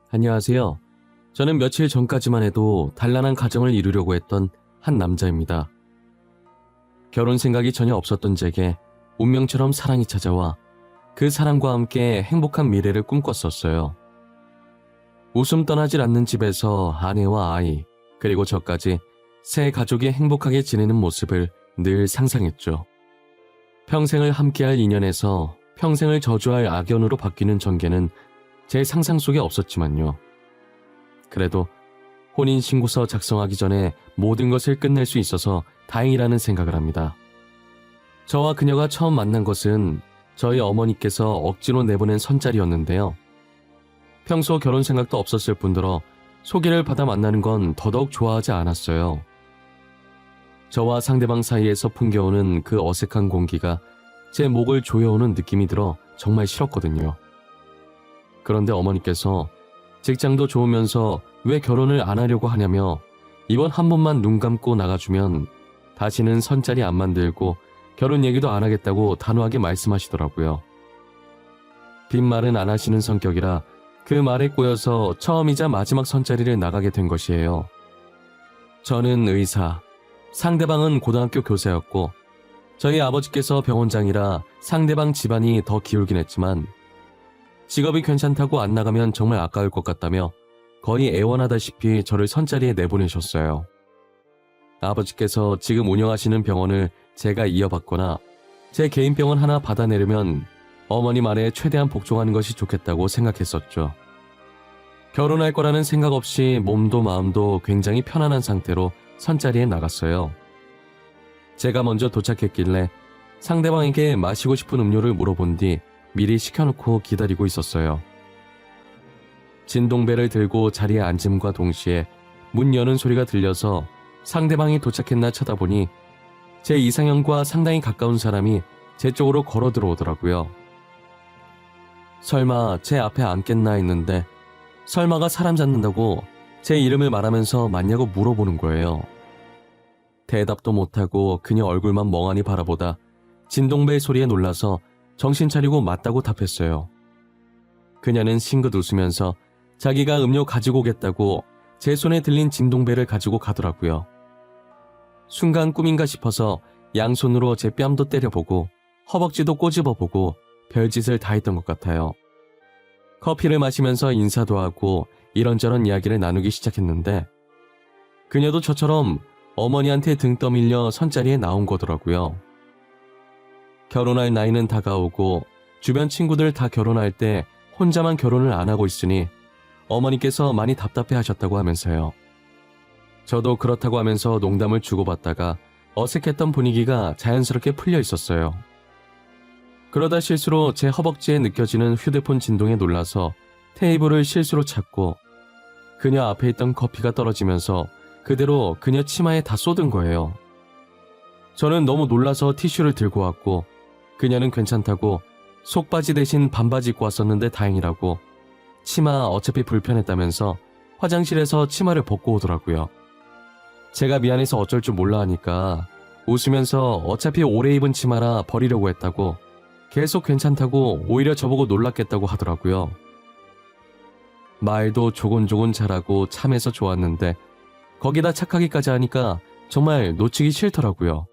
안녕하세요. 저는 며칠 전까지만 해도 단란한 가정을 이루려고 했던 한 남자입니다. 결혼 생각이 전혀 없었던 제게 운명처럼 사랑이 찾아와 그 사랑과 함께 행복한 미래를 꿈꿨었어요. 웃음 떠나질 않는 집에서 아내와 아이, 그리고 저까지 새 가족이 행복하게 지내는 모습을 늘 상상했죠. 평생을 함께할 인연에서 평생을 저주할 악연으로 바뀌는 전개는 제 상상 속에 없었지만요. 그래도 혼인신고서 작성하기 전에 모든 것을 끝낼 수 있어서 다행이라는 생각을 합니다. 저와 그녀가 처음 만난 것은 저희 어머니께서 억지로 내보낸 선자리였는데요. 평소 결혼 생각도 없었을 뿐더러 소개를 받아 만나는 건 더더욱 좋아하지 않았어요. 저와 상대방 사이에서 풍겨오는 그 어색한 공기가 제 목을 조여오는 느낌이 들어 정말 싫었거든요. 그런데 어머니께서 직장도 좋으면서 왜 결혼을 안 하려고 하냐며 이번 한 번만 눈 감고 나가주면 다시는 선자리 안 만들고 결혼 얘기도 안 하겠다고 단호하게 말씀하시더라고요. 빈말은 안 하시는 성격이라 그 말에 꼬여서 처음이자 마지막 선자리를 나가게 된 것이에요. 저는 의사, 상대방은 고등학교 교사였고 저희 아버지께서 병원장이라 상대방 집안이 더 기울긴 했지만 직업이 괜찮다고 안 나가면 정말 아까울 것 같다며 거의 애원하다시피 저를 선자리에 내보내셨어요. 아버지께서 지금 운영하시는 병원을 제가 이어받거나 제 개인 병원 하나 받아내려면 어머니 말에 최대한 복종하는 것이 좋겠다고 생각했었죠. 결혼할 거라는 생각 없이 몸도 마음도 굉장히 편안한 상태로 선자리에 나갔어요. 제가 먼저 도착했길래 상대방에게 마시고 싶은 음료를 물어본 뒤 미리 시켜놓고 기다리고 있었어요. 진동배를 들고 자리에 앉음과 동시에 문 여는 소리가 들려서 상대방이 도착했나 쳐다보니 제 이상형과 상당히 가까운 사람이 제 쪽으로 걸어 들어오더라고요. 설마 제 앞에 앉겠나 했는데 설마가 사람 잡는다고 제 이름을 말하면서 맞냐고 물어보는 거예요. 대답도 못하고 그녀 얼굴만 멍하니 바라보다 진동배의 소리에 놀라서 정신 차리고 맞다고 답했어요. 그녀는 싱긋 웃으면서 자기가 음료 가지고 오겠다고 제 손에 들린 진동배를 가지고 가더라고요. 순간 꿈인가 싶어서 양손으로 제 뺨도 때려보고 허벅지도 꼬집어보고 별짓을 다 했던 것 같아요. 커피를 마시면서 인사도 하고 이런저런 이야기를 나누기 시작했는데 그녀도 저처럼 어머니한테 등 떠밀려 선자리에 나온 거더라고요. 결혼할 나이는 다가오고 주변 친구들 다 결혼할 때 혼자만 결혼을 안 하고 있으니 어머니께서 많이 답답해 하셨다고 하면서요. 저도 그렇다고 하면서 농담을 주고받다가 어색했던 분위기가 자연스럽게 풀려 있었어요. 그러다 실수로 제 허벅지에 느껴지는 휴대폰 진동에 놀라서 테이블을 실수로 찾고 그녀 앞에 있던 커피가 떨어지면서 그대로 그녀 치마에 다 쏟은 거예요. 저는 너무 놀라서 티슈를 들고 왔고 그녀는 괜찮다고 속바지 대신 반바지 입고 왔었는데 다행이라고 치마 어차피 불편했다면서 화장실에서 치마를 벗고 오더라고요. 제가 미안해서 어쩔 줄 몰라 하니까 웃으면서 어차피 오래 입은 치마라 버리려고 했다고 계속 괜찮다고 오히려 저보고 놀랐겠다고 하더라고요. 말도 조곤조곤 잘하고 참해서 좋았는데 거기다 착하기까지 하니까 정말 놓치기 싫더라고요.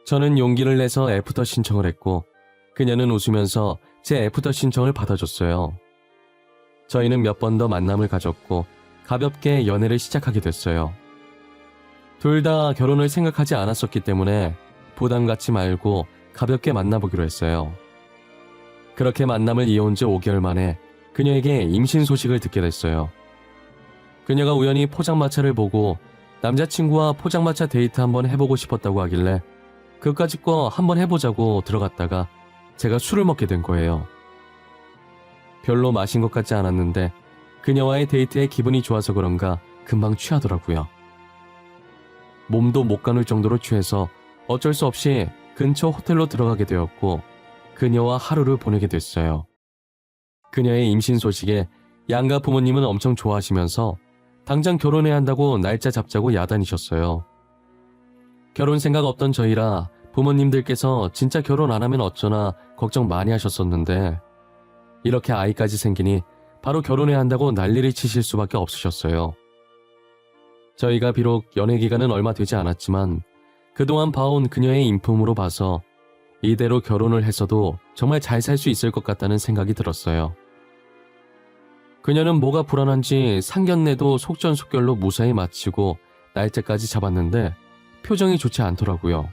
저는 용기를 내서 애프터 신청을 했고 그녀는 웃으면서 제 애프터 신청을 받아줬어요. 저희는 몇 번 더 만남을 가졌고 가볍게 연애를 시작하게 됐어요. 둘 다 결혼을 생각하지 않았었기 때문에 부담 갖지 말고 가볍게 만나보기로 했어요. 그렇게 만남을 이어온 지 5개월 만에 그녀에게 임신 소식을 듣게 됐어요. 그녀가 우연히 포장마차를 보고 남자친구와 포장마차 데이트 한번 해보고 싶었다고 하길래 그까짓 거 한번 해보자고 들어갔다가 제가 술을 먹게 된 거예요. 별로 마신 것 같지 않았는데 그녀와의 데이트에 기분이 좋아서 그런가 금방 취하더라고요. 몸도 못 가눌 정도로 취해서 어쩔 수 없이 근처 호텔로 들어가게 되었고 그녀와 하루를 보내게 됐어요. 그녀의 임신 소식에 양가 부모님은 엄청 좋아하시면서 당장 결혼해야 한다고 날짜 잡자고 야단이셨어요. 결혼 생각 없던 저희라 부모님들께서 진짜 결혼 안 하면 어쩌나 걱정 많이 하셨었는데 이렇게 아이까지 생기니 바로 결혼해야 한다고 난리를 치실 수밖에 없으셨어요. 저희가 비록 연애 기간은 얼마 되지 않았지만 그동안 봐온 그녀의 인품으로 봐서 이대로 결혼을 했어도 정말 잘 살 수 있을 것 같다는 생각이 들었어요. 그녀는 뭐가 불안한지 상견례도 속전속결로 무사히 마치고 날짜까지 잡았는데 표정이 좋지 않더라고요.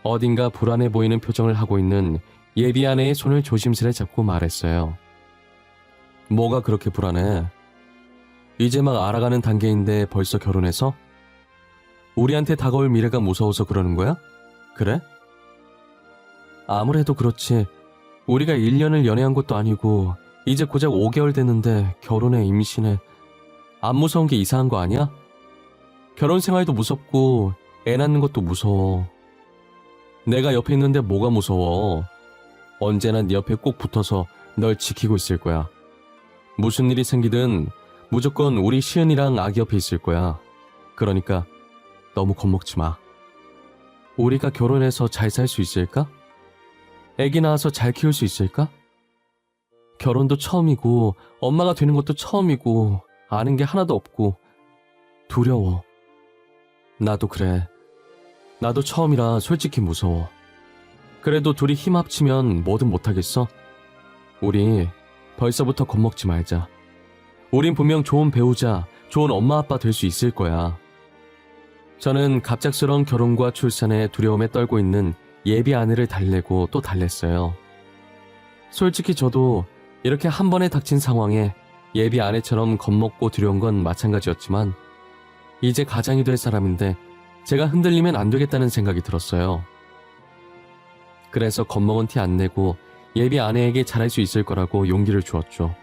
어딘가 불안해 보이는 표정을 하고 있는 예비 아내의 손을 조심스레 잡고 말했어요. 뭐가 그렇게 불안해? 이제 막 알아가는 단계인데 벌써 결혼해서? 우리한테 다가올 미래가 무서워서 그러는 거야? 그래? 아무래도 그렇지. 우리가 1년을 연애한 것도 아니고 이제 고작 5개월 됐는데 결혼해 임신해. 안 무서운 게 이상한 거 아니야? 결혼 생활도 무섭고 애 낳는 것도 무서워. 내가 옆에 있는데 뭐가 무서워. 언제나 네 옆에 꼭 붙어서 널 지키고 있을 거야. 무슨 일이 생기든 무조건 우리 시은이랑 아기 옆에 있을 거야. 그러니까 너무 겁먹지 마. 우리가 결혼해서 잘 살 수 있을까? 애기 낳아서 잘 키울 수 있을까? 결혼도 처음이고 엄마가 되는 것도 처음이고 아는 게 하나도 없고 두려워. 나도 그래. 나도 처음이라 솔직히 무서워. 그래도 둘이 힘 합치면 뭐든 못하겠어? 우리 벌써부터 겁먹지 말자. 우린 분명 좋은 배우자, 좋은 엄마 아빠 될 수 있을 거야. 저는 갑작스러운 결혼과 출산에 두려움에 떨고 있는 예비 아내를 달래고 또 달랬어요. 솔직히 저도 이렇게 한 번에 닥친 상황에 예비 아내처럼 겁먹고 두려운 건 마찬가지였지만 이제 가장이 될 사람인데 제가 흔들리면 안 되겠다는 생각이 들었어요. 그래서 겁먹은 티 안 내고 예비 아내에게 잘할 수 있을 거라고 용기를 주었죠.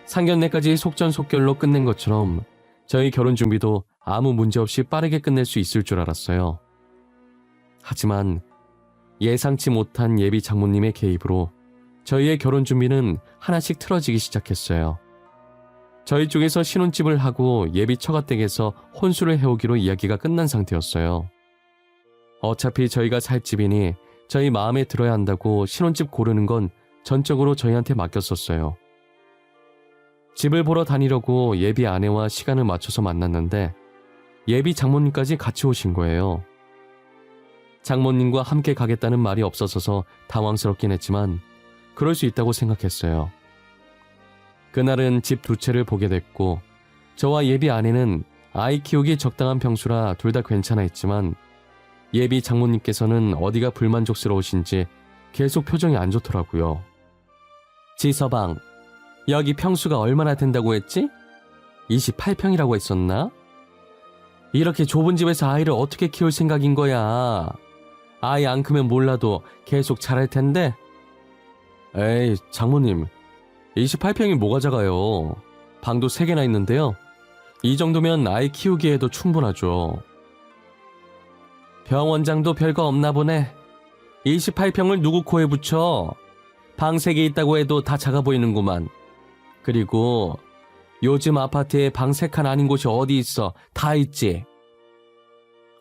상견례까지 속전속결로 끝낸 것처럼 저희 결혼 준비도 아무 문제 없이 빠르게 끝낼 수 있을 줄 알았어요. 하지만 예상치 못한 예비 장모님의 개입으로 저희의 결혼 준비는 하나씩 틀어지기 시작했어요. 저희 쪽에서 신혼집을 하고 예비 처가댁에서 혼수를 해오기로 이야기가 끝난 상태였어요. 어차피 저희가 살 집이니 저희 마음에 들어야 한다고 신혼집 고르는 건 전적으로 저희한테 맡겼었어요. 집을 보러 다니려고 예비 아내와 시간을 맞춰서 만났는데 예비 장모님까지 같이 오신 거예요. 장모님과 함께 가겠다는 말이 없어서 당황스럽긴 했지만 그럴 수 있다고 생각했어요. 그날은 집 두 채를 보게 됐고 저와 예비 아내는 아이 키우기 적당한 평수라 둘 다 괜찮아 했지만 예비 장모님께서는 어디가 불만족스러우신지 계속 표정이 안 좋더라고요. 지서방, 여기 평수가 얼마나 된다고 했지? 28평이라고 했었나? 이렇게 좁은 집에서 아이를 어떻게 키울 생각인 거야? 아이 안 크면 몰라도 계속 자랄 텐데? 에이, 장모님, 28평이 뭐가 작아요? 방도 3개나 있는데요. 이 정도면 아이 키우기에도 충분하죠. 병원장도 별거 없나 보네. 28평을 누구 코에 붙여? 방 3개 있다고 해도 다 작아 보이는구만. 그리고 요즘 아파트에 방 3칸 아닌 곳이 어디 있어? 다 있지.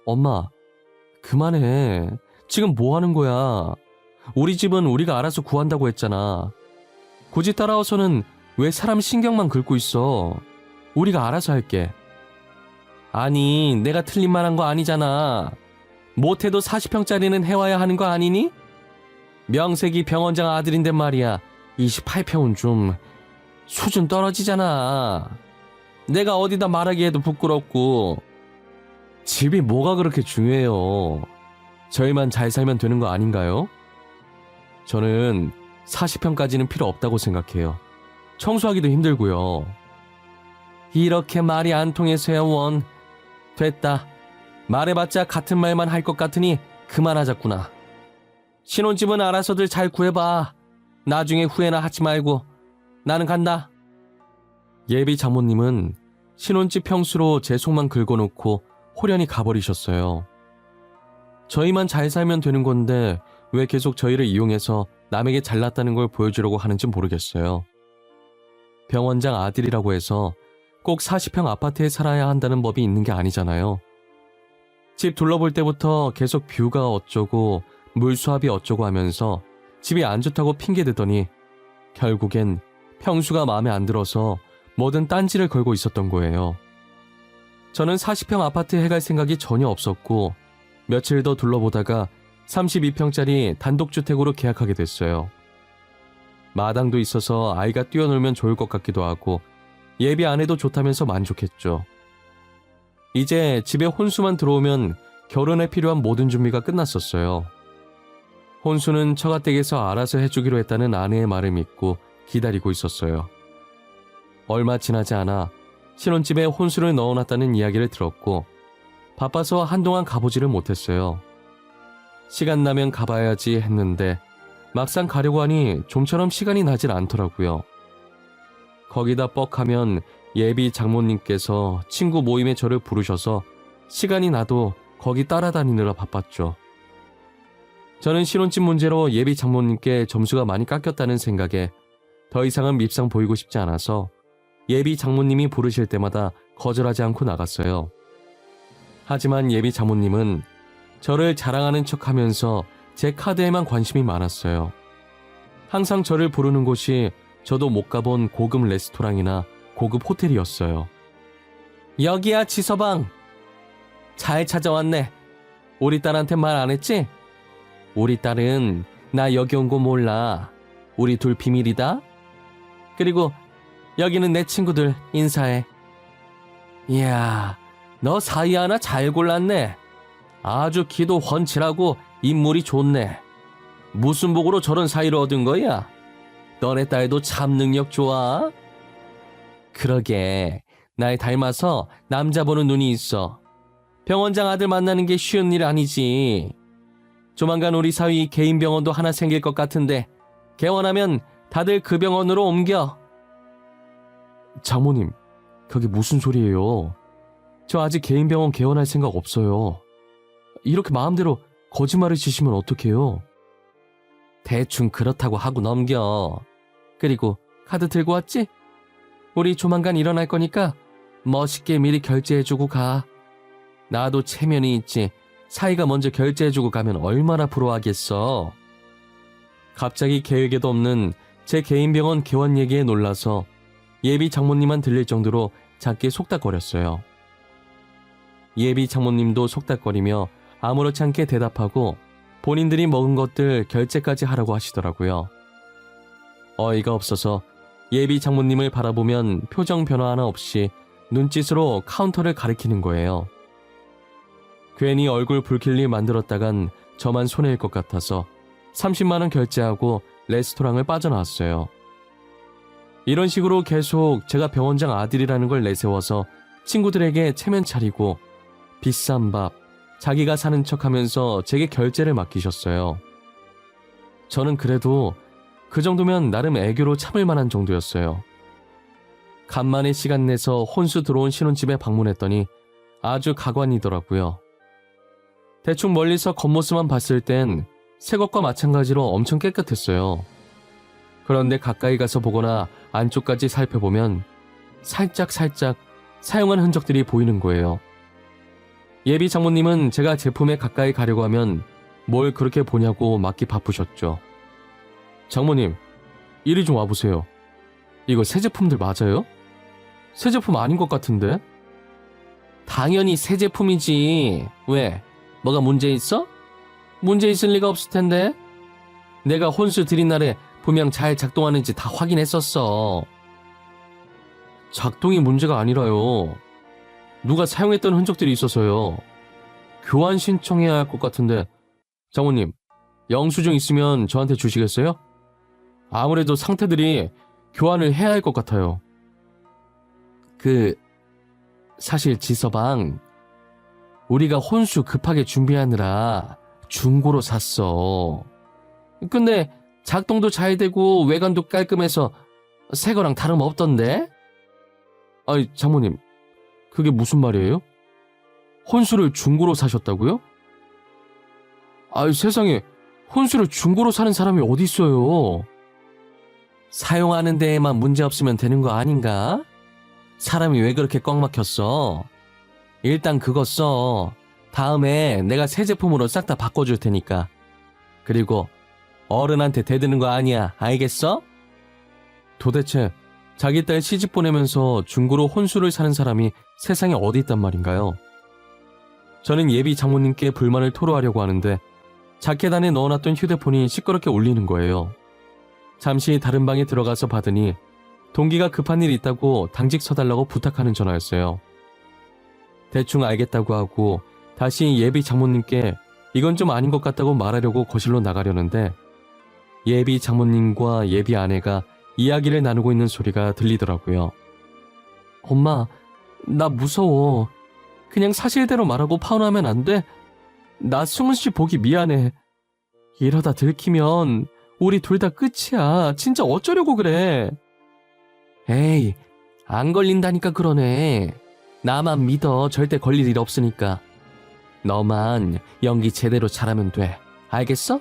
엄마, 그만해. 지금 뭐 하는 거야? 우리 집은 우리가 알아서 구한다고 했잖아. 굳이 따라와서는 왜 사람 신경만 긁고 있어? 우리가 알아서 할게. 아니, 내가 틀린 말 한 거 아니잖아. 못해도 40평짜리는 해와야 하는 거 아니니? 명색이 병원장 아들인데 말이야. 28평은 좀 수준 떨어지잖아. 내가 어디다 말하기에도 부끄럽고. 집이 뭐가 그렇게 중요해요. 저희만 잘 살면 되는 거 아닌가요? 저는 40평까지는 필요 없다고 생각해요. 청소하기도 힘들고요. 이렇게 말이 안 통해서야 원. 됐다. 말해봤자 같은 말만 할 것 같으니 그만하자꾸나. 신혼집은 알아서들 잘 구해봐. 나중에 후회나 하지 말고. 나는 간다. 예비 장모님은 신혼집 평수로 제 속만 긁어놓고 호련히 가버리셨어요. 저희만 잘 살면 되는 건데 왜 계속 저희를 이용해서 남에게 잘났다는 걸 보여주려고 하는지 모르겠어요. 병원장 아들이라고 해서 꼭 40평 아파트에 살아야 한다는 법이 있는 게 아니잖아요. 집 둘러볼 때부터 계속 뷰가 어쩌고 물수압이 어쩌고 하면서 집이 안 좋다고 핑계대더니 결국엔 평수가 마음에 안 들어서 뭐든 딴지를 걸고 있었던 거예요. 저는 40평 아파트 해갈 생각이 전혀 없었고 며칠 더 둘러보다가 32평짜리 단독주택으로 계약하게 됐어요. 마당도 있어서 아이가 뛰어놀면 좋을 것 같기도 하고 예비 안 해도 좋다면서 만족했죠. 이제 집에 혼수만 들어오면 결혼에 필요한 모든 준비가 끝났었어요. 혼수는 처가댁에서 알아서 해주기로 했다는 아내의 말을 믿고 기다리고 있었어요. 얼마 지나지 않아 신혼집에 혼수를 넣어놨다는 이야기를 들었고 바빠서 한동안 가보지를 못했어요. 시간 나면 가봐야지 했는데 막상 가려고 하니 좀처럼 시간이 나질 않더라고요. 거기다 뻑하면 예비 장모님께서 친구 모임에 저를 부르셔서 시간이 나도 거기 따라다니느라 바빴죠. 저는 신혼집 문제로 예비 장모님께 점수가 많이 깎였다는 생각에 더 이상은 밉상 보이고 싶지 않아서 예비 장모님이 부르실 때마다 거절하지 않고 나갔어요. 하지만 예비 장모님은 저를 자랑하는 척하면서 제 카드에만 관심이 많았어요. 항상 저를 부르는 곳이 저도 못 가본 고급 레스토랑이나 고급 호텔이었어요. 여기야 지서방. 잘 찾아왔네. 우리 딸한테 말 안 했지? 우리 딸은 나 여기 온 거 몰라. 우리 둘 비밀이다. 그리고 여기는 내 친구들 인사해. 이야, 너 사이 하나 잘 골랐네. 아주 기도 훤칠하고 인물이 좋네. 무슨 복으로 저런 사이를 얻은 거야? 너네 딸도 참 능력 좋아. 그러게, 날 닮아서 남자 보는 눈이 있어. 병원장 아들 만나는 게 쉬운 일 아니지. 조만간 우리 사위 개인 병원도 하나 생길 것 같은데 개원하면 다들 그 병원으로 옮겨. 장모님, 그게 무슨 소리예요? 저 아직 개인 병원 개원할 생각 없어요. 이렇게 마음대로 거짓말을 치시면 어떡해요? 대충 그렇다고 하고 넘겨. 그리고 카드 들고 왔지? 우리 조만간 일어날 거니까 멋있게 미리 결제해주고 가. 나도 체면이 있지. 사이가 먼저 결제해주고 가면 얼마나 부러워하겠어. 갑자기 계획에도 없는 제 개인 병원 개원 얘기에 놀라서 예비 장모님만 들릴 정도로 작게 속닥거렸어요. 예비 장모님도 속닥거리며 아무렇지 않게 대답하고 본인들이 먹은 것들 결제까지 하라고 하시더라고요. 어이가 없어서 예비 장모님을 바라보면 표정 변화 하나 없이 눈짓으로 카운터를 가리키는 거예요. 괜히 얼굴 붉힐 일 만들었다간 저만 손해일 것 같아서 30만 원 결제하고 레스토랑을 빠져나왔어요. 이런 식으로 계속 제가 병원장 아들이라는 걸 내세워서 친구들에게 체면 차리고 비싼 밥, 자기가 사는 척하면서 제게 결제를 맡기셨어요. 저는 그래도 그 정도면 나름 애교로 참을 만한 정도였어요. 간만에 시간 내서 혼수 들어온 신혼집에 방문했더니 아주 가관이더라고요. 대충 멀리서 겉모습만 봤을 땐 새 것과 마찬가지로 엄청 깨끗했어요. 그런데 가까이 가서 보거나 안쪽까지 살펴보면 살짝 사용한 흔적들이 보이는 거예요. 예비 장모님은 제가 제품에 가까이 가려고 하면 뭘 그렇게 보냐고 맞기 바쁘셨죠. 장모님, 이리 좀 와보세요. 이거 새 제품들 맞아요? 새 제품 아닌 것 같은데? 당연히 새 제품이지. 왜? 뭐가 문제 있어? 문제 있을 리가 없을 텐데. 내가 혼수 드린 날에 분명 잘 작동하는지 다 확인했었어. 작동이 문제가 아니라요. 누가 사용했던 흔적들이 있어서요. 교환 신청해야 할 것 같은데. 장모님, 영수증 있으면 저한테 주시겠어요? 아무래도 상태들이 교환을 해야 할 것 같아요. 사실 지서방, 우리가 혼수 급하게 준비하느라 중고로 샀어. 근데 작동도 잘 되고 외관도 깔끔해서 새 거랑 다름없던데? 아니, 장모님, 그게 무슨 말이에요? 혼수를 중고로 사셨다고요? 아이, 세상에, 혼수를 중고로 사는 사람이 어디 있어요? 사용하는 데에만 문제 없으면 되는 거 아닌가? 사람이 왜 그렇게 꽉 막혔어? 일단 그거 써. 다음에 내가 새 제품으로 싹 다 바꿔줄 테니까. 그리고 어른한테 대드는 거 아니야. 알겠어? 도대체 자기 딸 시집 보내면서 중고로 혼수를 사는 사람이 세상에 어디 있단 말인가요? 저는 예비 장모님께 불만을 토로하려고 하는데 자켓 안에 넣어놨던 휴대폰이 시끄럽게 울리는 거예요. 잠시 다른 방에 들어가서 받으니 동기가 급한 일 있다고 당직 서달라고 부탁하는 전화였어요. 대충 알겠다고 하고 다시 예비 장모님께 이건 좀 아닌 것 같다고 말하려고 거실로 나가려는데 예비 장모님과 예비 아내가 이야기를 나누고 있는 소리가 들리더라고요. 엄마, 나 무서워. 그냥 사실대로 말하고 파혼하면 안 돼? 나 승훈 씨 보기 미안해. 이러다 들키면 우리 둘 다 끝이야. 진짜 어쩌려고 그래. 에이, 안 걸린다니까 그러네. 나만 믿어. 절대 걸릴 일 없으니까. 너만 연기 제대로 잘하면 돼. 알겠어?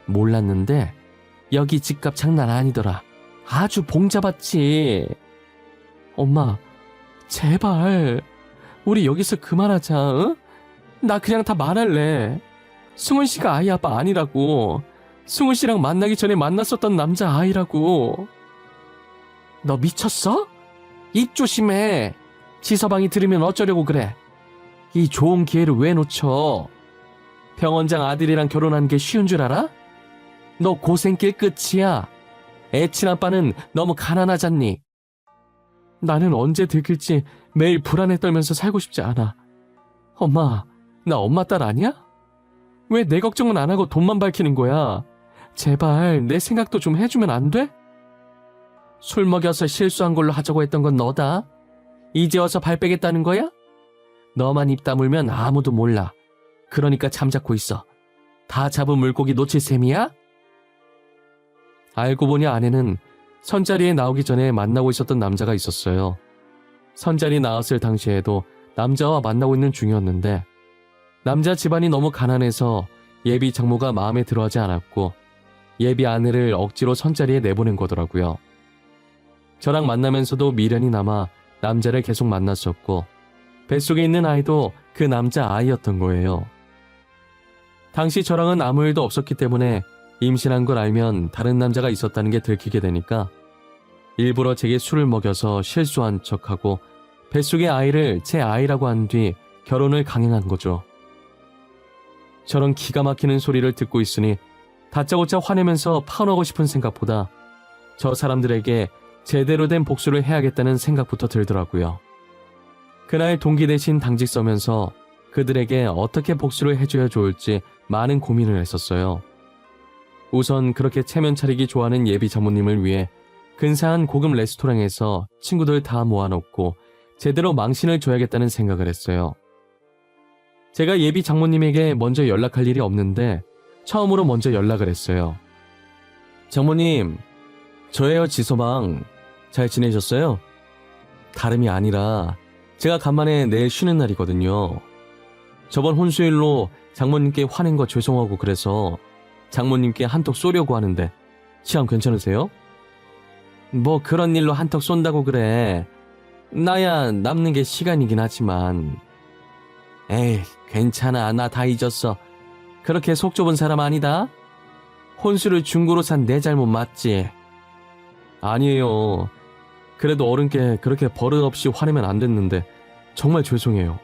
몰랐는데 여기 집값 장난 아니더라. 아주 봉잡았지. 엄마, 제발 우리 여기서 그만하자. 응? 나 그냥 다 말할래. 승훈 씨가 아이 아빠 아니라고. 승훈 씨랑 만나기 전에 만났었던 남자 아이라고. 너 미쳤어? 입 조심해. 지서방이 들으면 어쩌려고 그래. 이 좋은 기회를 왜 놓쳐? 병원장 아들이랑 결혼하는 게 쉬운 줄 알아? 너 고생길 끝이야. 애 친아빠는 너무 가난하잖니. 나는 언제 들킬지 매일 불안에 떨면서 살고 싶지 않아. 엄마, 나 엄마 딸 아니야? 왜 내 걱정은 안 하고 돈만 밝히는 거야? 제발 내 생각도 좀 해주면 안 돼? 술 먹여서 실수한 걸로 하자고 했던 건 너다. 이제 와서 발 빼겠다는 거야? 너만 입 다물면 아무도 몰라. 그러니까 잠자코 있어. 다 잡은 물고기 놓칠 셈이야? 알고 보니 아내는 선자리에 나오기 전에 만나고 있었던 남자가 있었어요. 선자리 나왔을 당시에도 남자와 만나고 있는 중이었는데 남자 집안이 너무 가난해서 예비 장모가 마음에 들어하지 않았고 예비 아내를 억지로 선자리에 내보낸 거더라고요. 저랑 만나면서도 미련이 남아 남자를 계속 만났었고 뱃속에 있는 아이도 그 남자 아이였던 거예요. 당시 저랑은 아무 일도 없었기 때문에 임신한 걸 알면 다른 남자가 있었다는 게 들키게 되니까 일부러 제게 술을 먹여서 실수한 척하고 뱃속의 아이를 제 아이라고 한 뒤 결혼을 강행한 거죠. 저런 기가 막히는 소리를 듣고 있으니 다짜고짜 화내면서 파혼하고 싶은 생각보다 저 사람들에게 제대로 된 복수를 해야겠다는 생각부터 들더라고요. 그날 동기 대신 당직 서면서 그들에게 어떻게 복수를 해줘야 좋을지 많은 고민을 했었어요. 우선 그렇게 체면 차리기 좋아하는 예비 장모님을 위해 근사한 고급 레스토랑에서 친구들 다 모아놓고 제대로 망신을 줘야겠다는 생각을 했어요. 제가 예비 장모님에게 먼저 연락할 일이 없는데 처음으로 먼저 연락을 했어요. 장모님, 저예요, 지서방. 잘 지내셨어요? 다름이 아니라 제가 간만에 내일 쉬는 날이거든요. 저번 혼수일로 장모님께 화낸 거 죄송하고 그래서 장모님께 한턱 쏘려고 하는데 시간 괜찮으세요? 뭐 그런 일로 한턱 쏜다고 그래. 나야 남는 게 시간이긴 하지만. 에이, 괜찮아. 나 다 잊었어. 그렇게 속 좁은 사람 아니다. 혼수를 중고로 산 내 잘못 맞지? 아니에요. 그래도 어른께 그렇게 버릇없이 화내면 안 됐는데 정말 죄송해요.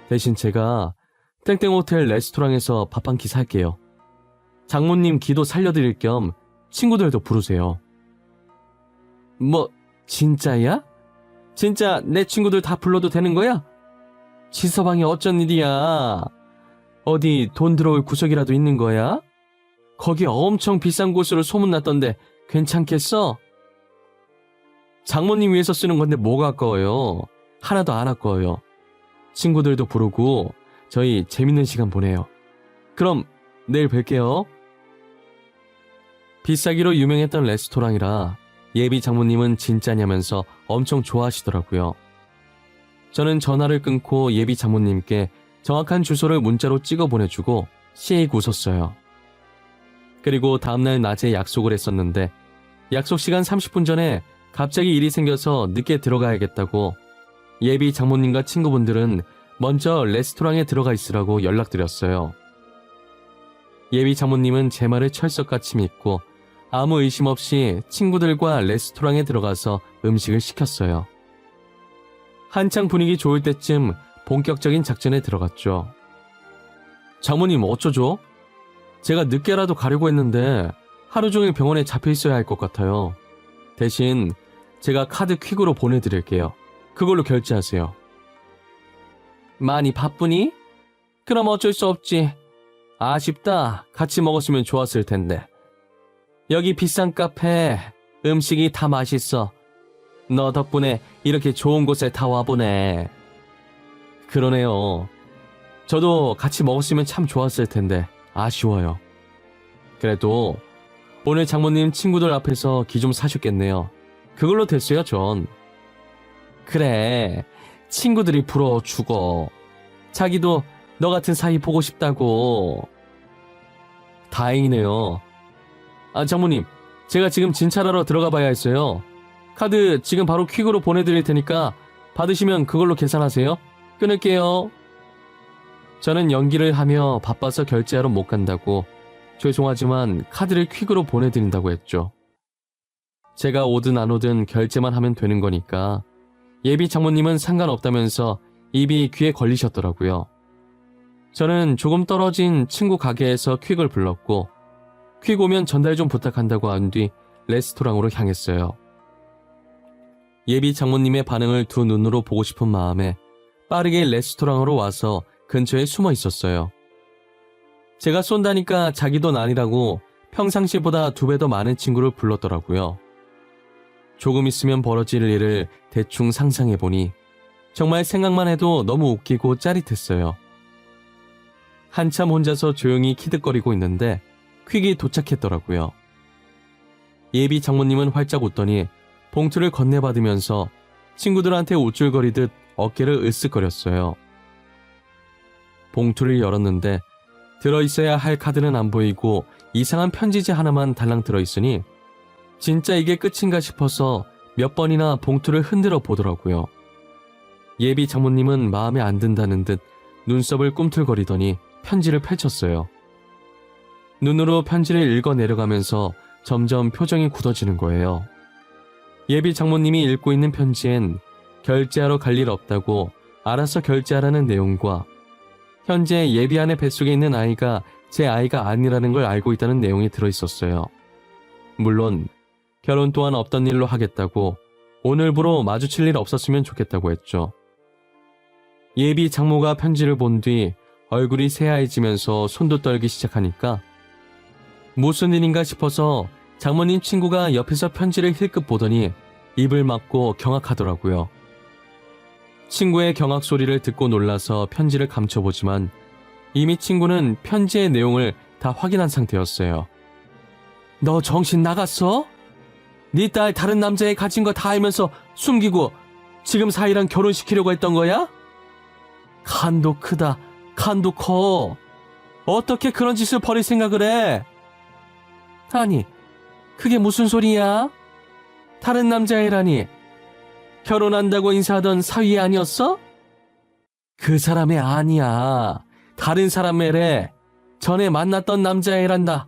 대신 제가 땡땡호텔 레스토랑에서 밥 한 끼 살게요. 장모님 기도 살려드릴 겸 친구들도 부르세요. 뭐 진짜야? 진짜 내 친구들 다 불러도 되는 거야? 지서방이 어쩐 일이야? 어디 돈 들어올 구석이라도 있는 거야? 거기 엄청 비싼 곳으로 소문났던데 괜찮겠어? 장모님 위해서 쓰는 건데 뭐가 아까워요. 하나도 안 아까워요. 친구들도 부르고 저희 재밌는 시간 보내요. 그럼 내일 뵐게요. 비싸기로 유명했던 레스토랑이라 예비 장모님은 진짜냐면서 엄청 좋아하시더라고요. 저는 전화를 끊고 예비 장모님께 정확한 주소를 문자로 찍어 보내주고 씩 웃었어요. 그리고 다음날 낮에 약속을 했었는데 약속 시간 30분 전에 갑자기 일이 생겨서 늦게 들어가야겠다고 예비 장모님과 친구분들은 먼저 레스토랑에 들어가 있으라고 연락드렸어요. 예비 장모님은 제 말을 철석같이 믿고 아무 의심 없이 친구들과 레스토랑에 들어가서 음식을 시켰어요. 한창 분위기 좋을 때쯤 본격적인 작전에 들어갔죠. 장모님 어쩌죠? 제가 늦게라도 가려고 했는데 하루 종일 병원에 잡혀 있어야 할 것 같아요. 대신 제가 카드 퀵으로 보내드릴게요. 그걸로 결제하세요. 많이 바쁘니? 그럼 어쩔 수 없지. 아쉽다. 같이 먹었으면 좋았을 텐데. 여기 비싼 카페 음식이 다 맛있어. 너 덕분에 이렇게 좋은 곳에 다 와보네. 그러네요. 저도 같이 먹었으면 참 좋았을 텐데 아쉬워요. 그래도 오늘 장모님 친구들 앞에서 기 좀 사셨겠네요. 그걸로 됐어요, 전. 그래, 친구들이 부러워 죽어. 자기도 너 같은 사이 보고 싶다고. 다행이네요. 장모님, 제가 지금 진찰하러 들어가 봐야 했어요. 카드 지금 바로 퀵으로 보내드릴 테니까 받으시면 그걸로 계산하세요. 끊을게요. 저는 연기를 하며 바빠서 결제하러 못 간다고, 죄송하지만 카드를 퀵으로 보내드린다고 했죠. 제가 오든 안 오든 결제만 하면 되는 거니까 예비 장모님은 상관없다면서 입이 귀에 걸리셨더라고요. 저는 조금 떨어진 친구 가게에서 퀵을 불렀고 퀵 오면 전달 좀 부탁한다고 한 뒤 레스토랑으로 향했어요. 예비 장모님의 반응을 두 눈으로 보고 싶은 마음에 빠르게 레스토랑으로 와서 근처에 숨어 있었어요. 제가 쏜다니까 자기 돈 아니라고 평상시보다 2배 더 많은 친구를 불렀더라고요. 조금 있으면 벌어질 일을 대충 상상해보니 정말 생각만 해도 너무 웃기고 짜릿했어요. 한참 혼자서 조용히 키득거리고 있는데 퀵이 도착했더라고요. 예비 장모님은 활짝 웃더니 봉투를 건네받으면서 친구들한테 우쭐거리듯 어깨를 으쓱거렸어요. 봉투를 열었는데 들어있어야 할 카드는 안 보이고 이상한 편지지 하나만 달랑 들어있으니 진짜 이게 끝인가 싶어서 몇 번이나 봉투를 흔들어 보더라고요. 예비 장모님은 마음에 안 든다는 듯 눈썹을 꿈틀거리더니 편지를 펼쳤어요. 눈으로 편지를 읽어 내려가면서 점점 표정이 굳어지는 거예요. 예비 장모님이 읽고 있는 편지엔 결제하러 갈 일 없다고 알아서 결제하라는 내용과 현재 예비안의 뱃속에 있는 아이가 제 아이가 아니라는 걸 알고 있다는 내용이 들어있었어요. 물론 결혼 또한 없던 일로 하겠다고 오늘부로 마주칠 일 없었으면 좋겠다고 했죠. 예비 장모가 편지를 본 뒤 얼굴이 새하얘지면서 손도 떨기 시작하니까 무슨 일인가 싶어서 장모님 친구가 옆에서 편지를 힐끗 보더니 입을 막고 경악하더라고요. 친구의 경악 소리를 듣고 놀라서 편지를 감춰보지만 이미 친구는 편지의 내용을 다 확인한 상태였어요. 너 정신 나갔어? 네 딸 다른 남자애 가진 거 다 알면서 숨기고 지금 사이랑 결혼시키려고 했던 거야? 간도 크다. 간도 커. 어떻게 그런 짓을 벌일 생각을 해? 아니, 그게 무슨 소리야? 다른 남자애라니. 결혼한다고 인사하던 사위 아니었어? 그 사람애 아니야. 다른 사람 애래. 전에 만났던 남자애란다.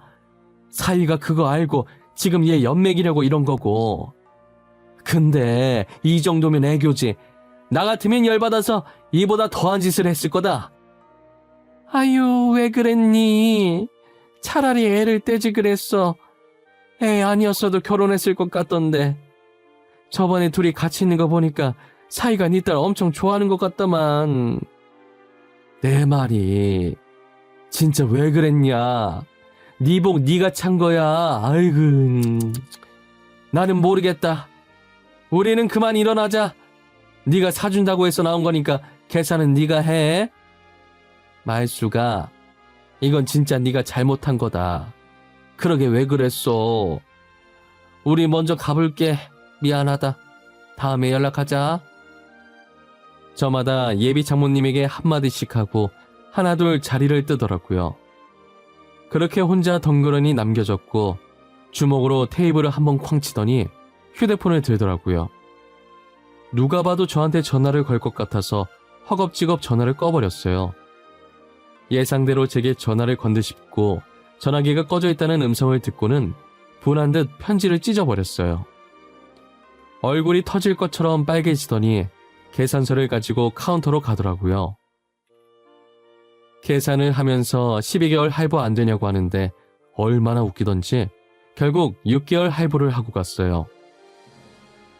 사위가 그거 알고 지금 얘 연맥이려고 이런 거고. 근데 이 정도면 애교지. 나 같으면 열받아서 이보다 더한 짓을 했을 거다. 아유, 왜 그랬니? 차라리 애를 떼지 그랬어. 애 아니었어도 결혼했을 것 같던데. 저번에 둘이 같이 있는 거 보니까 사이가 네 딸 엄청 좋아하는 것 같다만. 내 말이 진짜 왜 그랬냐? 네 복 네가 찬 거야. 아이고, 나는 모르겠다. 우리는 그만 일어나자. 네가 사준다고 해서 나온 거니까 계산은 네가 해. 말수가, 이건 진짜 네가 잘못한 거다. 그러게 왜 그랬어? 우리 먼저 가볼게. 미안하다. 다음에 연락하자. 저마다 예비 장모님에게 한마디씩 하고 하나둘 자리를 뜨더라고요. 그렇게 혼자 덩그러니 남겨졌고 주먹으로 테이블을 한번 쾅 치더니 휴대폰을 들더라고요. 누가 봐도 저한테 전화를 걸 것 같아서 허겁지겁 전화를 꺼버렸어요. 예상대로 제게 전화를 건드십고 전화기가 꺼져 있다는 음성을 듣고는 분한 듯 편지를 찢어버렸어요. 얼굴이 터질 것처럼 빨개지더니 계산서를 가지고 카운터로 가더라고요. 계산을 하면서 12개월 할부 안 되냐고 하는데 얼마나 웃기던지 결국 6개월 할부를 하고 갔어요.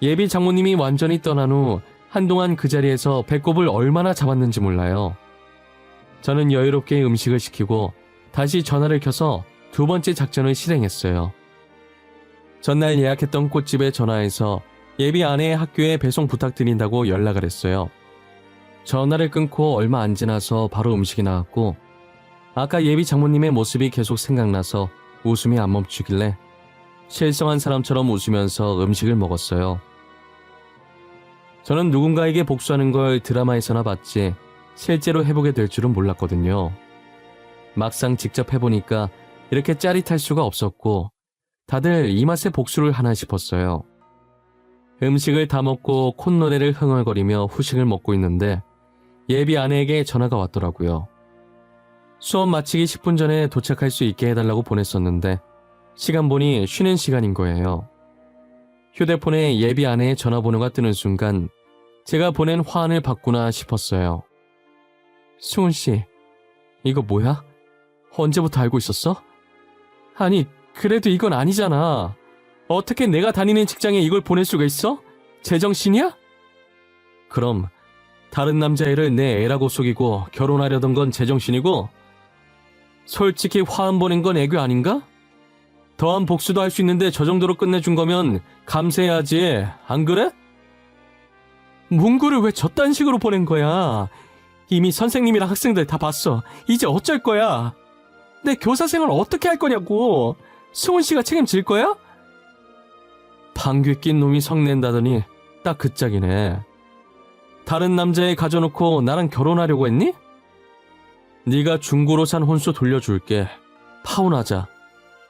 예비 장모님이 완전히 떠난 후 한동안 그 자리에서 배꼽을 얼마나 잡았는지 몰라요. 저는 여유롭게 음식을 시키고 다시 전화를 켜서 두 번째 작전을 실행했어요. 전날 예약했던 꽃집에 전화해서 예비 아내의 학교에 배송 부탁드린다고 연락을 했어요. 전화를 끊고 얼마 안 지나서 바로 음식이 나왔고 아까 예비 장모님의 모습이 계속 생각나서 웃음이 안 멈추길래 실성한 사람처럼 웃으면서 음식을 먹었어요. 저는 누군가에게 복수하는 걸 드라마에서나 봤지 실제로 해보게 될 줄은 몰랐거든요. 막상 직접 해보니까 이렇게 짜릿할 수가 없었고 다들 이 맛에 복수를 하나 싶었어요. 음식을 다 먹고 콧노래를 흥얼거리며 후식을 먹고 있는데 예비 아내에게 전화가 왔더라고요. 수업 마치기 10분 전에 도착할 수 있게 해달라고 보냈었는데 시간 보니 쉬는 시간인 거예요. 휴대폰에 예비 아내의 전화번호가 뜨는 순간 제가 보낸 화환을 받구나 싶었어요. 수은씨, 이거 뭐야? 언제부터 알고 있었어? 아니, 그래도 이건 아니잖아. 어떻게 내가 다니는 직장에 이걸 보낼 수가 있어? 제정신이야? 그럼 다른 남자애를 내 애라고 속이고 결혼하려던 건 제정신이고 솔직히 화환 보낸 건 애교 아닌가? 더한 복수도 할 수 있는데 저 정도로 끝내준 거면 감사해야지, 안 그래? 문구를 왜 저딴 식으로 보낸 거야? 이미 선생님이랑 학생들 다 봤어. 이제 어쩔 거야? 내 교사 생활 어떻게 할 거냐고. 수은 씨가 책임질 거야? 방귀 낀 놈이 성낸다더니 딱 그 짝이네. 다른 남자애 가져놓고 나랑 결혼하려고 했니? 네가 중고로 산 혼수 돌려줄게. 파혼하자.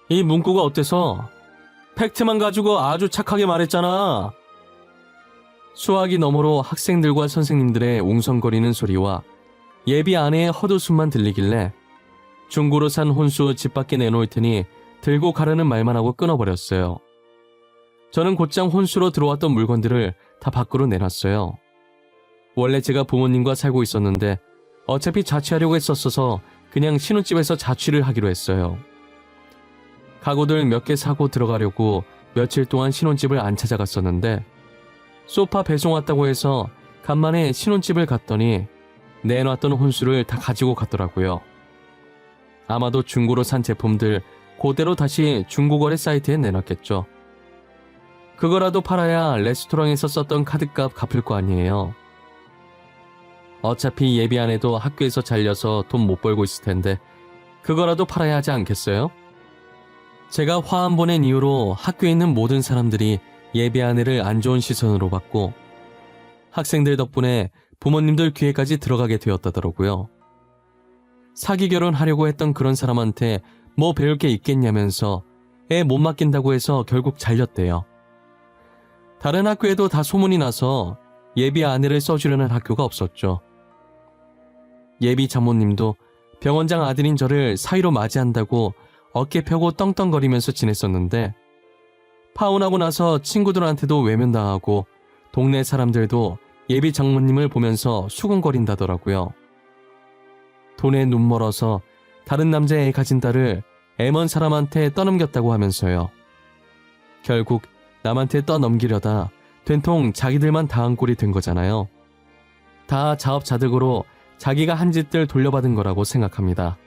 이 문구가 어때서? 팩트만 가지고 아주 착하게 말했잖아. 수화기 너머로 학생들과 선생님들의 웅성거리는 소리와 예비 아내의 헛웃음만 들리길래 중고로 산 혼수 집 밖에 내놓을 테니 들고 가라는 말만 하고 끊어버렸어요. 저는 곧장 혼수로 들어왔던 물건들을 다 밖으로 내놨어요. 원래 제가 부모님과 살고 있었는데 어차피 자취하려고 했었어서 그냥 신혼집에서 자취를 하기로 했어요. 가구들 몇 개 사고 들어가려고 며칠 동안 신혼집을 안 찾아갔었는데 소파 배송 왔다고 해서 간만에 신혼집을 갔더니 내놨던 혼수를 다 가지고 갔더라고요. 아마도 중고로 산 제품들 그대로 다시 중고거래 사이트에 내놨겠죠. 그거라도 팔아야 레스토랑에서 썼던 카드값 갚을 거 아니에요. 어차피 예비 아내도 학교에서 잘려서 돈 못 벌고 있을 텐데 그거라도 팔아야 하지 않겠어요? 제가 화환 보낸 이후로 학교에 있는 모든 사람들이 예비 아내를 안 좋은 시선으로 봤고 학생들 덕분에 부모님들 귀에까지 들어가게 되었다더라고요. 사기 결혼하려고 했던 그런 사람한테 뭐 배울 게 있겠냐면서 애 못 맡긴다고 해서 결국 잘렸대요. 다른 학교에도 다 소문이 나서 예비 아내를 써주려는 학교가 없었죠. 예비 장모님도 병원장 아들인 저를 사위로 맞이한다고 어깨 펴고 떵떵거리면서 지냈었는데 파혼하고 나서 친구들한테도 외면당하고 동네 사람들도 예비 장모님을 보면서 수군거린다더라고요. 돈에 눈 멀어서 다른 남자애 가진 딸을 애먼 사람한테 떠넘겼다고 하면서요. 결국 남한테 떠넘기려다 된통 자기들만 당한 꼴이 된 거잖아요. 다 자업자득으로 자기가 한 짓들 돌려받은 거라고 생각합니다.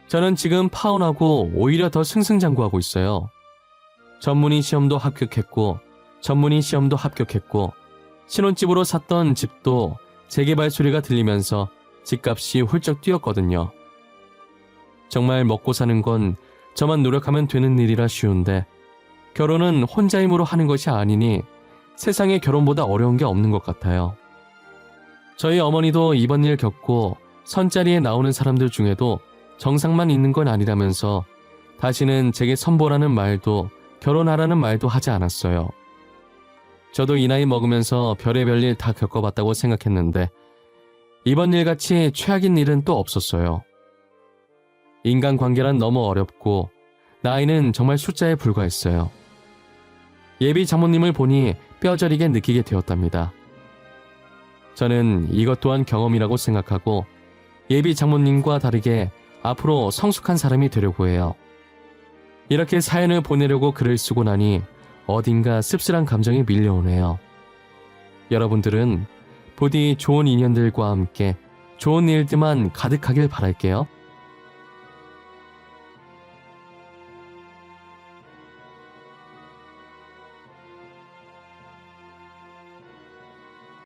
저는 지금 파혼하고 오히려 더 승승장구하고 있어요. 전문의 시험도 합격했고 전문의 시험도 합격했고 신혼집으로 샀던 집도 재개발 소리가 들리면서 집값이 훌쩍 뛰었거든요. 정말 먹고 사는 건 저만 노력하면 되는 일이라 쉬운데 결혼은 혼자 힘으로 하는 것이 아니니 세상에 결혼보다 어려운 게 없는 것 같아요. 저희 어머니도 이번 일 겪고 선자리에 나오는 사람들 중에도 정상만 있는 건 아니라면서 다시는 제게 선보라는 말도 결혼하라는 말도 하지 않았어요. 저도 이 나이 먹으면서 별의별 일 다 겪어봤다고 생각했는데 이번 일같이 최악인 일은 또 없었어요. 인간관계란 너무 어렵고 나이는 정말 숫자에 불과했어요. 예비 장모님을 보니 뼈저리게 느끼게 되었답니다. 저는 이것 또한 경험이라고 생각하고 예비 장모님과 다르게 앞으로 성숙한 사람이 되려고 해요. 이렇게 사연을 보내려고 글을 쓰고 나니 어딘가 씁쓸한 감정이 밀려오네요. 여러분들은 부디 좋은 인연들과 함께 좋은 일들만 가득하길 바랄게요.